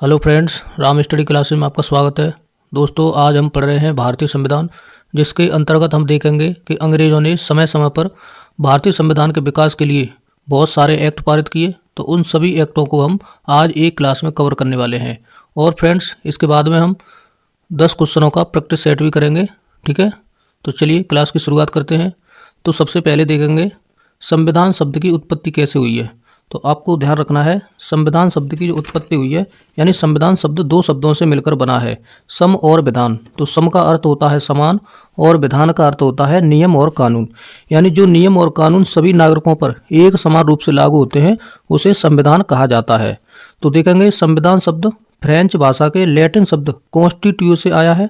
Hello friends, Ram study classes में आपका स्वागत है। दोस्तों, आज हम पढ़ रहे हैं भारतीय संविधान, जिसके अंतर्गत हम देखेंगे कि अंग्रेज़ों ने समय समय पर भारतीय संविधान के विकास के लिए बहुत सारे एक्ट पारित किए। तो उन सभी एक्टों को हम आज एक क्लास में कवर करने वाले हैं। और फ्रेंड्स, इसके बाद में हम 10 क्वेश्चनों का प्रैक्टिस सेट भी करेंगे। ठीक है, तो चलिए क्लास की शुरुआत करते हैं। तो सबसे पहले देखेंगे संविधान शब्द की उत्पत्ति कैसे हुई है। तो आपको ध्यान रखना है, संविधान शब्द की जो उत्पत्ति हुई है, यानी संविधान शब्द दो शब्दों से मिलकर बना है, सम और विधान। तो सम का अर्थ होता है समान और विधान का अर्थ होता है नियम और कानून। यानी जो नियम और कानून सभी नागरिकों पर एक समान रूप से लागू होते हैं, उसे संविधान कहा जाता है। तो देखेंगे संविधान शब्द फ्रेंच भाषा के लैटिन शब्द कॉन्स्टिट्यूयो से आया है।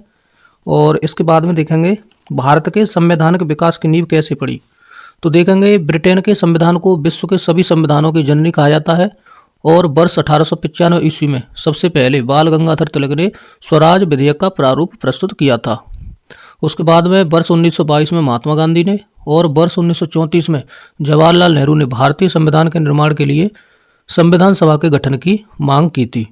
और इसके बाद में देखेंगे भारत के संवैधानिक विकास की नींव कैसे पड़ी। तो देखेंगे ब्रिटेन के संविधान को विश्व के सभी संविधानों की जननी कहा जाता है। और वर्ष 1895 ईस्वी में सबसे पहले बाल गंगाधर तिलक ने स्वराज विधेयक का प्रारूप प्रस्तुत किया था। उसके बाद में वर्ष 1922 में महात्मा गांधी ने और वर्ष 1934 में जवाहरलाल नेहरू ने भारतीय संविधान के निर्माण के लिए संविधान सभा के गठन की मांग की थी।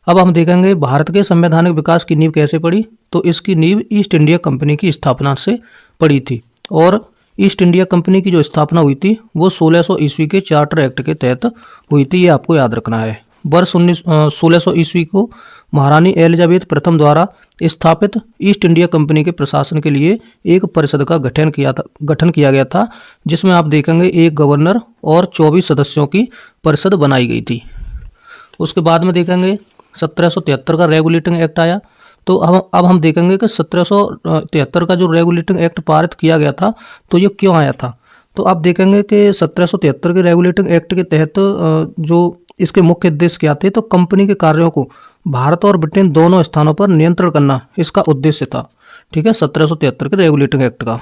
अब हम देखेंगे भारत के संवैधानिक विकास की नींव कैसे पड़ी। तो इसकी नींव ईस्ट इंडिया कंपनी की स्थापना से पड़ी थी। और ईस्ट इंडिया कंपनी की जो स्थापना हुई थी वो 1600 ईस्वी के चार्टर एक्ट के तहत हुई थी। ये आपको याद रखना है। वर्ष 1600 ईस्वी को महारानी एलिजाबेथ प्रथम द्वारा स्थापित ईस्ट इंडिया कंपनी के प्रशासन के लिए एक परिषद का गठन किया गया था, जिसमें आप देखेंगे एक गवर्नर और 24 सदस्यों की परिषद बनाई गई थी। उसके बाद में देखेंगे 1773 का रेगुलेटिंग एक्ट आया। तो अब हम देखेंगे कि 1773 का जो रेगुलेटिंग एक्ट पारित किया गया था, तो ये क्यों आया था। तो आप देखेंगे कि 1773 के रेगुलेटिंग एक्ट के तहत जो इसके मुख्य उद्देश्य क्या थे, तो कंपनी के कार्यों को भारत और ब्रिटेन दोनों स्थानों पर नियंत्रण करना इसका उद्देश्य था। ठीक है, 1773 के रेगुलेटिंग एक्ट का।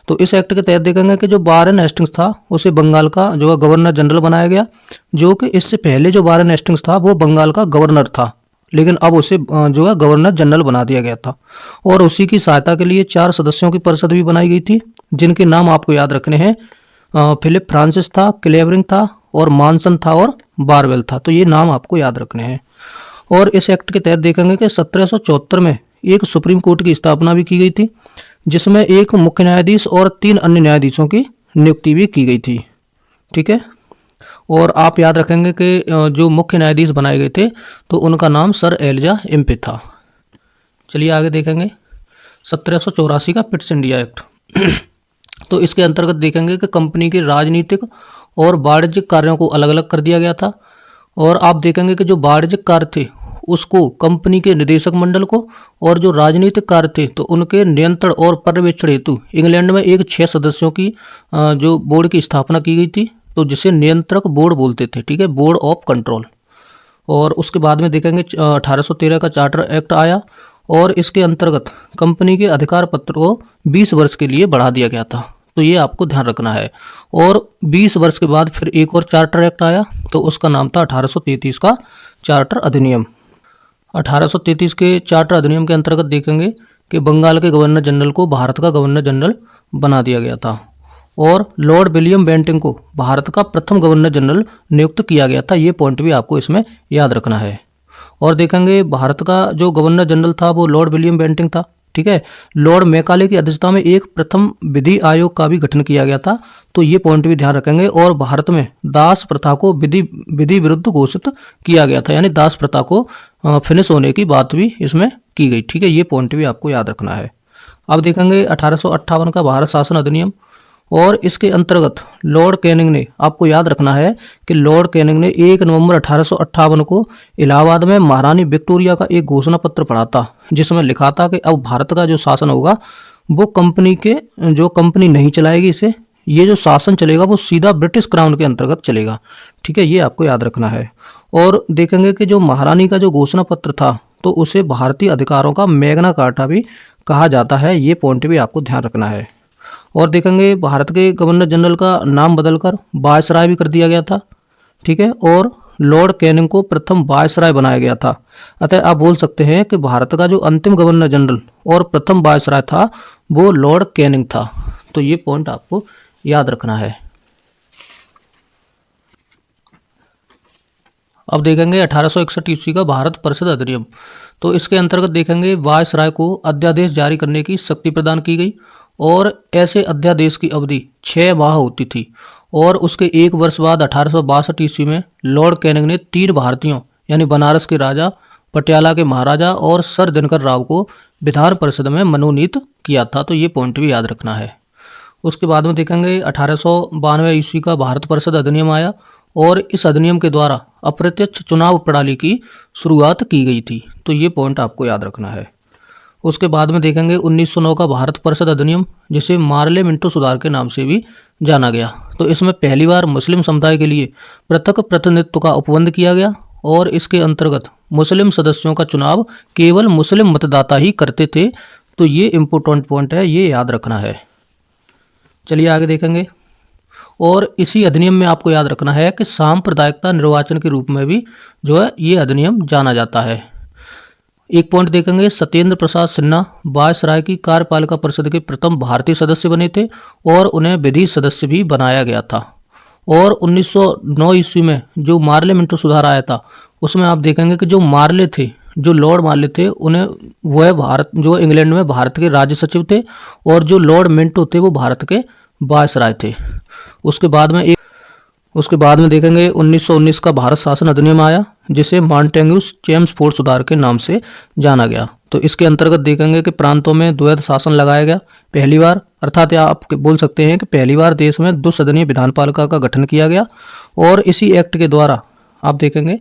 तो इस एक्ट के तहत देखेंगे कि जो वारेन हेस्टिंग्स था उसे बंगाल का जो गवर्नर जनरल बनाया गया, जो कि इससे पहले जो वारेन हेस्टिंग्स था वो बंगाल का गवर्नर था, लेकिन अब उसे जो है गवर्नर जनरल बना दिया गया था। और उसी की सहायता के लिए 4 सदस्यों की परिषद भी बनाई गई थी, जिनके नाम आपको याद रखने हैं। फिलिप फ्रांसिस था, क्लेवरिंग था, और मानसन था, और बारवेल था। तो ये नाम आपको याद रखने हैं। और इस एक्ट के तहत देखेंगे कि 1774 में एक सुप्रीम कोर्ट की स्थापना भी की गई थी, जिसमें एक मुख्य न्यायाधीश और 3 अन्य न्यायाधीशों की नियुक्ति भी की गई थी। ठीक है, और आप याद रखेंगे कि जो मुख्य न्यायाधीश बनाए गए थे तो उनका नाम सर एलिजा इम्पे था। चलिए आगे देखेंगे 1784 का पिट्स इंडिया एक्ट। तो इसके अंतर्गत देखेंगे कि कंपनी के राजनीतिक और वाणिज्यिक कार्यों को अलग अलग कर दिया गया था। और आप देखेंगे कि जो वाणिज्यिक कार्य थे उसको कंपनी के निदेशक मंडल को, और जो राजनीतिक कार्य थे तो उनके नियंत्रण और पर्यवेक्षण हेतु इंग्लैंड में एक 6 सदस्यों की जो बोर्ड की स्थापना की गई थी, तो जिसे नियंत्रक बोर्ड बोलते थे। ठीक है, बोर्ड ऑफ कंट्रोल। और उसके बाद में देखेंगे 1813 का चार्टर एक्ट आया, और इसके अंतर्गत कंपनी के अधिकार पत्र को 20 वर्ष के लिए बढ़ा दिया गया था। तो ये आपको ध्यान रखना है। और 20 वर्ष के बाद फिर एक और चार्टर एक्ट आया, तो उसका नाम था 1833 का चार्टर अधिनियम। 1833 के चार्टर अधिनियम के अंतर्गत देखेंगे कि बंगाल के गवर्नर जनरल को भारत का गवर्नर जनरल बना दिया गया था, और लॉर्ड विलियम बेंटिंग को भारत का प्रथम गवर्नर जनरल नियुक्त किया गया था। ये पॉइंट भी आपको इसमें याद रखना है। और देखेंगे भारत का जो गवर्नर जनरल था वो लॉर्ड विलियम बेंटिंग था। ठीक है, लॉर्ड मैकाले की अध्यक्षता में एक प्रथम विधि आयोग का भी गठन किया गया था। तो ये पॉइंट भी ध्यान रखेंगे। और भारत में दास प्रथा को विधि विरुद्ध घोषित किया गया था, यानी दास प्रथा को फिनिश होने की बात भी इसमें की गई। ठीक है, ये पॉइंट भी आपको याद रखना है। अब देखेंगे 1858 का भारत शासन अधिनियम। और इसके अंतर्गत लॉर्ड कैनिंग ने, आपको याद रखना है कि लॉर्ड कैनिंग ने 1 नवंबर 1858 को इलाहाबाद में महारानी विक्टोरिया का एक घोषणा पत्र पढ़ा था, जिसमें लिखा था कि अब भारत का जो शासन होगा वो कंपनी नहीं चलाएगी इसे, ये जो शासन चलेगा वो सीधा ब्रिटिश क्राउन के अंतर्गत चलेगा। ठीक है, ये आपको याद रखना है। और देखेंगे कि जो महारानी का जो घोषणा पत्र था तो उसे भारतीय अधिकारों का मैग्ना कार्टा भी कहा जाता है। ये पॉइंट भी आपको ध्यान रखना है। और देखेंगे भारत के गवर्नर जनरल का नाम बदलकर वायसराय भी कर दिया गया था। ठीक है, और लॉर्ड कैनिंग को प्रथम वायसराय बनाया गया था। अतः आप बोल सकते हैं कि भारत का जो अंतिम गवर्नर जनरल और प्रथम वायसराय था वो लॉर्ड कैनिंग था। तो ये पॉइंट आपको याद रखना है। अब देखेंगे 1861 ईस्वी का भारत परिषद अधिनियम। तो इसके अंतर्गत देखेंगे वायसराय को अध्यादेश जारी करने की शक्ति प्रदान की गई और ऐसे अध्यादेश की अवधि 6 माह होती थी। और उसके 1 वर्ष बाद 1862 ईस्वी में लॉर्ड कैनिंग ने 3 भारतीयों यानी बनारस के राजा, पटियाला के महाराजा और सर दिनकर राव को विधान परिषद में मनोनीत किया था। तो ये पॉइंट भी याद रखना है। उसके बाद में देखेंगे 1892 ईस्वी का भारत परिषद अधिनियम आया और इस अधिनियम के द्वारा अप्रत्यक्ष चुनाव प्रणाली की शुरुआत की गई थी। तो ये पॉइंट आपको याद रखना है। उसके बाद में देखेंगे 1909 का भारत परिषद अधिनियम, जिसे मार्ले मिंटो सुधार के नाम से भी जाना गया। तो इसमें पहली बार मुस्लिम समुदाय के लिए पृथक प्रतिनिधित्व का उपबंध किया गया और इसके अंतर्गत मुस्लिम सदस्यों का चुनाव केवल मुस्लिम मतदाता ही करते थे। तो ये इम्पोर्टेंट पॉइंट है, ये याद रखना है। चलिए आगे देखेंगे। और इसी अधिनियम में आपको याद रखना है कि सांप्रदायिकता निर्वाचन के रूप में भी जो है ये अधिनियम जाना जाता है। एक पॉइंट देखेंगे, सत्येंद्र प्रसाद सिन्हा वायसराय की कार्यपालिका परिषद के प्रथम भारतीय सदस्य बने थे और उन्हें विधि सदस्य भी बनाया गया था। और 1909 ईस्वी में जो मार्ले मिंटो सुधार आया था उसमें आप देखेंगे कि जो मार्ले थे, जो लॉर्ड मार्ले थे, उन्हें वह भारत जो इंग्लैंड में भारत के राज्य सचिव थे और जो लॉर्ड मिंटो थे वो भारत के वायसराय थे। उसके बाद में देखेंगे 1919 का भारत शासन अधिनियम आया, जिसे मॉन्टेग्यू चेम्सफोर्ड सुधार के नाम से जाना गया। तो इसके अंतर्गत देखेंगे कि प्रांतों में द्वैध शासन लगाया गया पहली बार, अर्थात आप बोल सकते हैं कि पहली बार देश में 2 सदनीय विधानपालिका का गठन किया गया। और इसी एक्ट के द्वारा आप देखेंगे,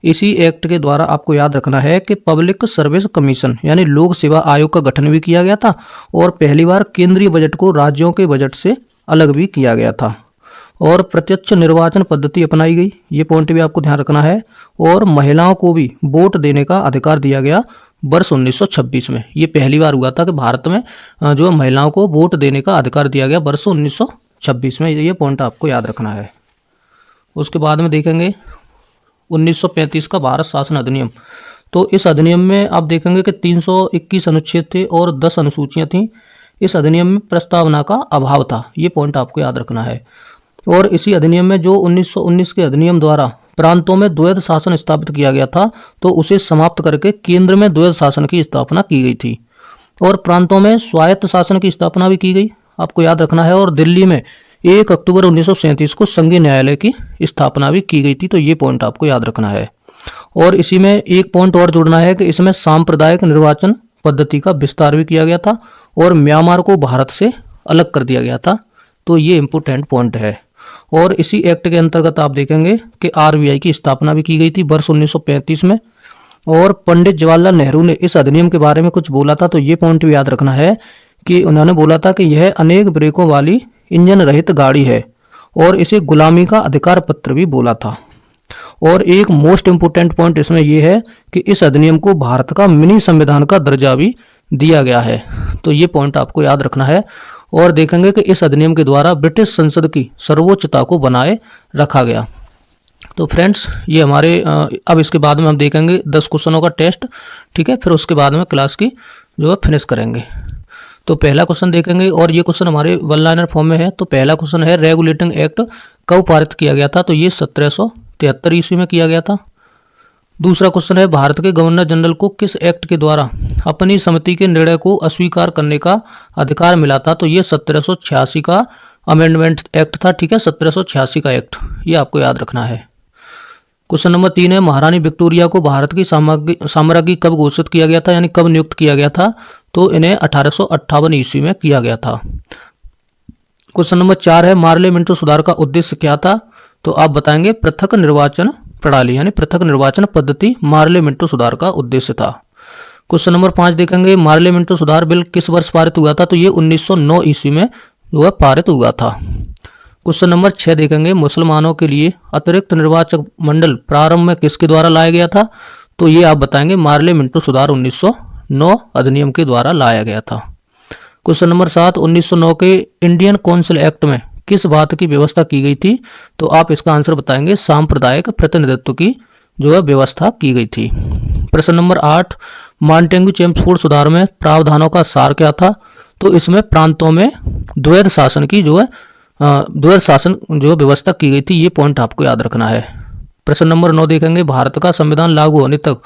इसी एक्ट के द्वारा आपको याद रखना है कि पब्लिक सर्विस कमीशन यानी लोक सेवा आयोग का गठन भी किया गया था और पहली बार केंद्रीय बजट को राज्यों के बजट से अलग भी किया गया था। और प्रत्यक्ष निर्वाचन पद्धति अपनाई गई, ये पॉइंट भी आपको ध्यान रखना है। और महिलाओं को भी वोट देने का अधिकार दिया गया वर्ष 1926 में। ये पहली बार हुआ था कि भारत में जो महिलाओं को वोट देने का अधिकार दिया गया वर्ष 1926 में। ये पॉइंट आपको याद रखना है। उसके बाद में देखेंगे 1935 का भारत शासन अधिनियम। तो इस अधिनियम में आप देखेंगे कि 321 अनुच्छेद थे और 10 अनुसूचियां थीं। इस अधिनियम में प्रस्तावना का अभाव था, ये पॉइंट आपको याद रखना है। और इसी अधिनियम में जो 1919 के अधिनियम द्वारा प्रांतों में द्वैध शासन स्थापित किया गया था, तो उसे समाप्त करके केंद्र में द्वैध शासन की स्थापना की गई थी और प्रांतों में स्वायत्त शासन की स्थापना भी की गई, आपको याद रखना है। और दिल्ली में 1 अक्टूबर 1937 को संघीय न्यायालय की स्थापना भी की गई थी। तो ये पॉइंट आपको याद रखना है। और इसी में एक पॉइंट और जोड़ना है कि इसमें सांप्रदायिक निर्वाचन पद्धति का विस्तार भी किया गया था और म्यांमार को भारत से अलग कर दिया गया था। तो ये इम्पोर्टेंट पॉइंट है। और इसी एक्ट के अंतर्गत आप देखेंगे कि आरबीआई की स्थापना भी की गई थी वर्ष 1935 में। और पंडित जवाहरलाल नेहरू ने इस अधिनियम के बारे में कुछ बोला था, तो ये पॉइंट भी याद रखना है कि उन्होंने बोला था कि यह अनेक ब्रेकों वाली इंजन रहित गाड़ी है और इसे गुलामी का अधिकार पत्र भी बोला था। और एक मोस्ट इम्पोर्टेंट पॉइंट इसमें यह है कि इस अधिनियम को भारत का मिनी संविधान का दर्जा भी दिया गया है। तो ये पॉइंट आपको याद रखना है। और देखेंगे कि इस अधिनियम के द्वारा ब्रिटिश संसद की सर्वोच्चता को बनाए रखा गया। तो फ्रेंड्स ये हमारे अब इसके बाद में हम देखेंगे 10 क्वेश्चनों का टेस्ट, ठीक है। फिर उसके बाद में क्लास की जो है फिनिश करेंगे। तो पहला क्वेश्चन देखेंगे और ये क्वेश्चन हमारे वन लाइनर फॉर्म में है। तो पहला क्वेश्चन है, रेगुलेटिंग एक्ट कब पारित किया गया था? तो ये 1773 ईस्वी में किया गया था। दूसरा क्वेश्चन है, भारत के गवर्नर जनरल को किस एक्ट के द्वारा अपनी समिति के निर्णय को अस्वीकार करने का अधिकार मिला था? तो ये 1786 का अमेंडमेंट एक्ट था, ठीक है, 1786 का एक्ट, ये आपको याद रखना है। क्वेश्चन नंबर 3 है, महारानी विक्टोरिया को भारत की साम्राज्ञी कब घोषित किया गया था, यानी कब नियुक्त किया गया था? तो इन्हें 1858 ईस्वी में किया गया था। क्वेश्चन नंबर 4 है, मार्ले मिंटो सुधार का उद्देश्य क्या था? तो आप बताएंगे पृथक निर्वाचन प्रणाली यानी पृथक निर्वाचन पद्धति मार्ले मिंटो सुधार का उद्देश्य था। क्वेश्चन नंबर 5 देखेंगे, मार्ले मिंटो सुधार बिल किस वर्ष पारित हुआ था? तो ये 1909 ईस्वी में जो है पारित हुआ था। क्वेश्चन नंबर 6 देखेंगे, मुसलमानों के लिए अतिरिक्त निर्वाचक मंडल प्रारंभ में किसके द्वारा लाया गया था? तो ये आप बताएंगे मार्ले मिंटो सुधार 1909 अधिनियम के द्वारा लाया गया था। क्वेश्चन नंबर 7, 1909 के इंडियन काउंसिल एक्ट में किस बात की व्यवस्था की गई थी? तो आप इसका आंसर बताएंगे सांप्रदायिक प्रतिनिधित्व की जो है व्यवस्था की गई थी। प्रश्न नंबर 8, मॉन्टेग्यू चेम्सफोर्ड सुधार में प्रावधानों का सार क्या था? तो इसमें प्रांतों में द्वैध शासन की जो है व्यवस्था की गई थी, ये पॉइंट आपको याद रखना है। प्रश्न नंबर 9 देखेंगे, भारत का संविधान लागू होने तक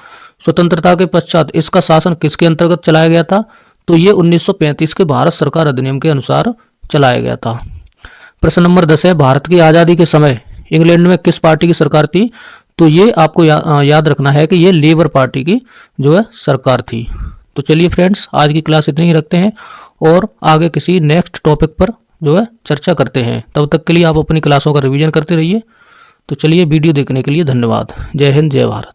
स्वतंत्रता के पश्चात इसका शासन किसके अंतर्गत चलाया गया था? तो ये 1935 के भारत सरकार अधिनियम के अनुसार चलाया गया था। प्रश्न नंबर 10 है, भारत की आज़ादी के समय इंग्लैंड में किस पार्टी की सरकार थी? तो ये आपको याद रखना है कि ये लेबर पार्टी की जो है सरकार थी। तो चलिए फ्रेंड्स, आज की क्लास इतनी ही रखते हैं और आगे किसी नेक्स्ट टॉपिक पर जो है चर्चा करते हैं। तब तक के लिए आप अपनी क्लासों का रिवीजन करते रहिए। तो चलिए, वीडियो देखने के लिए धन्यवाद। जय हिंद, जय भारत।